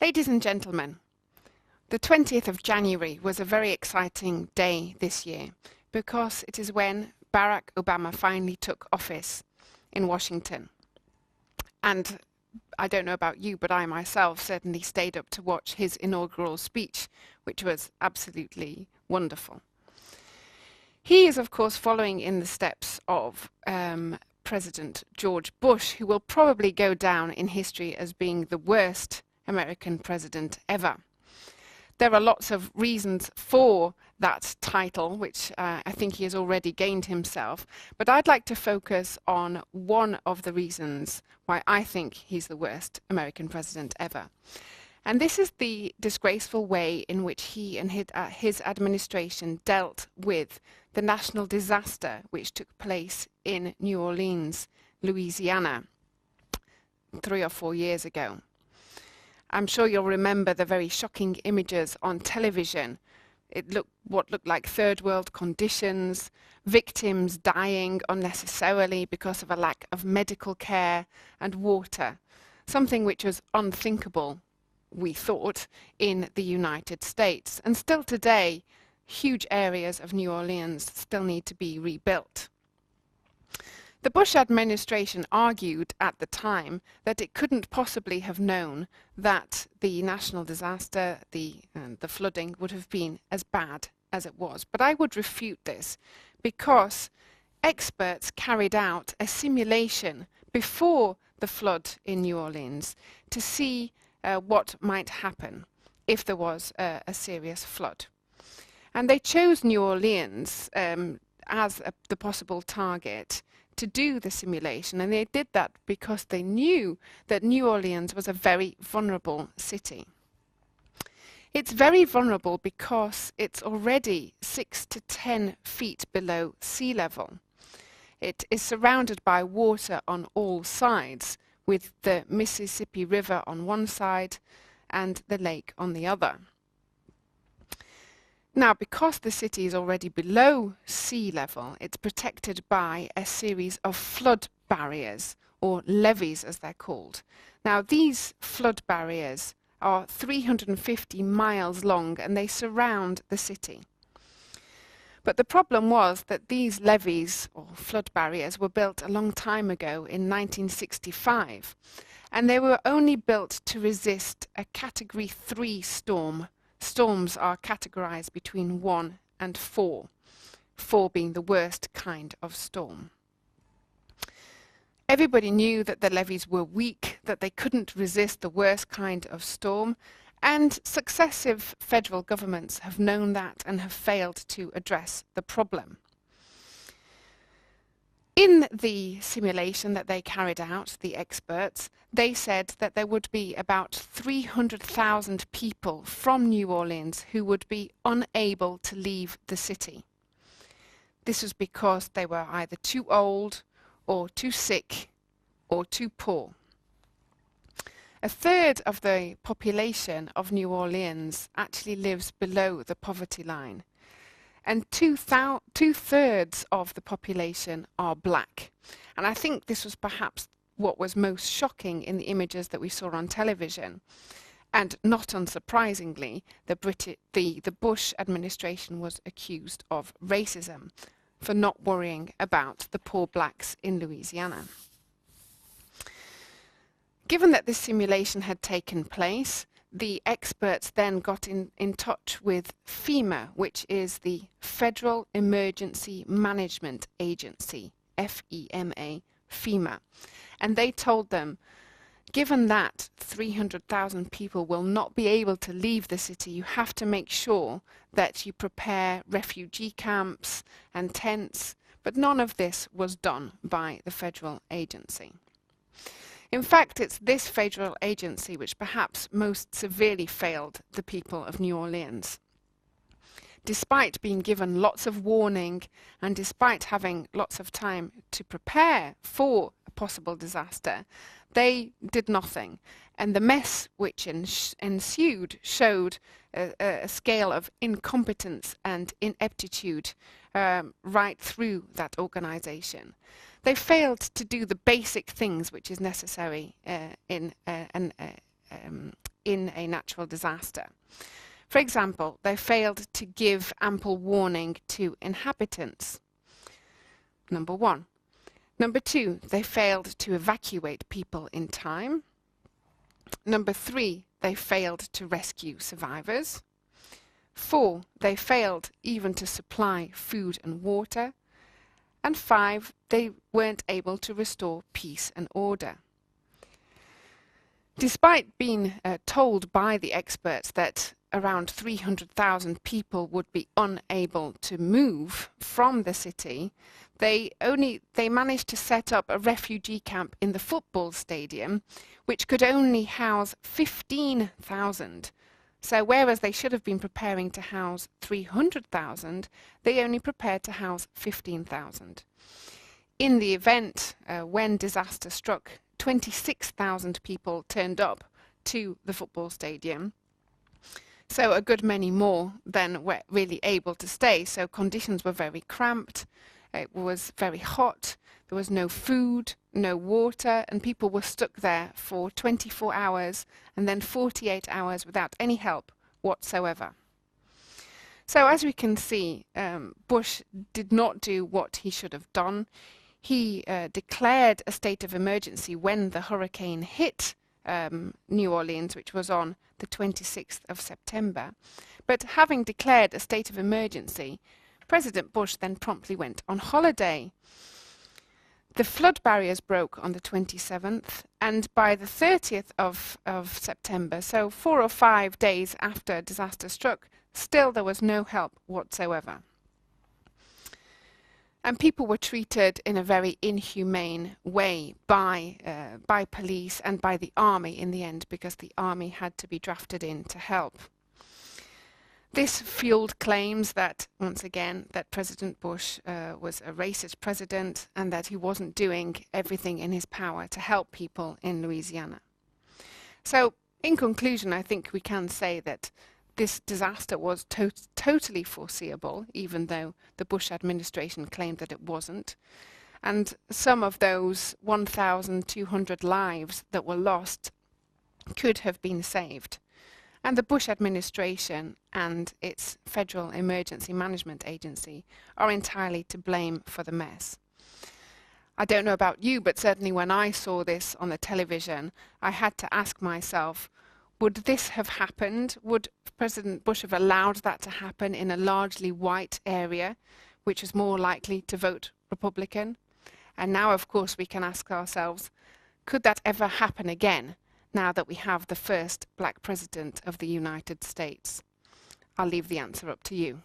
Ladies and gentlemen, the 20th of January was a very exciting day this year because it is when Barack Obama finally took office in Washington. And I don't know about you, but I myself certainly stayed up to watch his inaugural speech, which was absolutely wonderful. He is, of course, following in the steps of President George Bush, who will probably go down in history as being the worst American president ever. There are lots of reasons for that title, which I think he has already gained himself, but I'd like to focus on one of the reasons why I think he's the worst American president ever. And this is the disgraceful way in which he and his administration dealt with the national disaster which took place in New Orleans, Louisiana, 3 or 4 years ago. I'm sure you'll remember the very shocking images on television. What looked like third world conditions, victims dying unnecessarily because of a lack of medical care and water, something which was unthinkable, we thought, in the United States. And still today, huge areas of New Orleans still need to be rebuilt. The Bush administration argued at the time that it couldn't possibly have known that the national disaster, the flooding, would have been as bad as it was. But I would refute this because experts carried out a simulation before the flood in New Orleans to see what might happen if there was a serious flood. And they chose New Orleans as the possible target to do the simulation, and they did that because they knew that New Orleans was a very vulnerable city. It's very vulnerable because it's already 6 to 10 feet below sea level. It is surrounded by water on all sides, with the Mississippi River on one side and the lake on the other. Now, because the city is already below sea level, it's protected by a series of flood barriers, or levees as they're called. Now, these flood barriers are 350 miles long and they surround the city. But the problem was that these levees, or flood barriers, were built a long time ago in 1965, and they were only built to resist a Category 3 storm. Storms are categorized between 1 and 4, 4 being the worst kind of storm. Everybody knew that the levees were weak, that they couldn't resist the worst kind of storm, and successive federal governments have known that and have failed to address the problem. In the simulation that they carried out, the experts, they said that there would be about 300,000 people from New Orleans who would be unable to leave the city. This was because they were either too old, or too sick, or too poor. A third of the population of New Orleans actually lives below the poverty line. And two-thirds of the population are black. And I think this was perhaps what was most shocking in the images that we saw on television. And not unsurprisingly, the Bush administration was accused of racism for not worrying about the poor blacks in Louisiana. Given that this simulation had taken place, the experts then got in touch with FEMA, which is the Federal Emergency Management Agency, FEMA, FEMA. And they told them, given that 300,000 people will not be able to leave the city, you have to make sure that you prepare refugee camps and tents. But none of this was done by the federal agency. In fact, it's this federal agency which perhaps most severely failed the people of New Orleans. Despite being given lots of warning and despite having lots of time to prepare for a possible disaster, they did nothing. And the mess which ensued showed a scale of incompetence and ineptitude right through that organization. They failed to do the basic things which is necessary in in a natural disaster. For example, they failed to give ample warning to inhabitants. Number one. Number two, they failed to evacuate people in time. Number three, they failed to rescue survivors. 4, they failed even to supply food and water. And 5, they weren't able to restore peace and order. Despite being told by the experts that around 300,000 people would be unable to move from the city, they managed to set up a refugee camp in the football stadium, which could only house 15,000. So whereas they should have been preparing to house 300,000, they only prepared to house 15,000. In the event, when disaster struck, 26,000 people turned up to the football stadium. So a good many more than were really able to stay. So conditions were very cramped. It was very hot. There was no food, no water, and people were stuck there for 24 hours and then 48 hours without any help whatsoever. So as we can see, Bush did not do what he should have done. He declared a state of emergency when the hurricane hit New Orleans, which was on the 26th of September. But having declared a state of emergency, President Bush then promptly went on holiday. The flood barriers broke on the 27th, and by the 30th of September, so 4 or 5 days after disaster struck, still there was no help whatsoever. And people were treated in a very inhumane way by police and by the army in the end, because the army had to be drafted in to help. This fueled claims that, once again, that President Bush was a racist president and that he wasn't doing everything in his power to help people in Louisiana. So, in conclusion, I think we can say that this disaster was totally foreseeable, even though the Bush administration claimed that it wasn't. And some of those 1,200 lives that were lost could have been saved. And the Bush administration and its Federal Emergency Management Agency are entirely to blame for the mess. I don't know about you, but certainly when I saw this on the television, I had to ask myself, would this have happened? Would President Bush have allowed that to happen in a largely white area, which is more likely to vote Republican? And now, of course, we can ask ourselves, could that ever happen again, now that we have the first black president of the United States? I'll leave the answer up to you.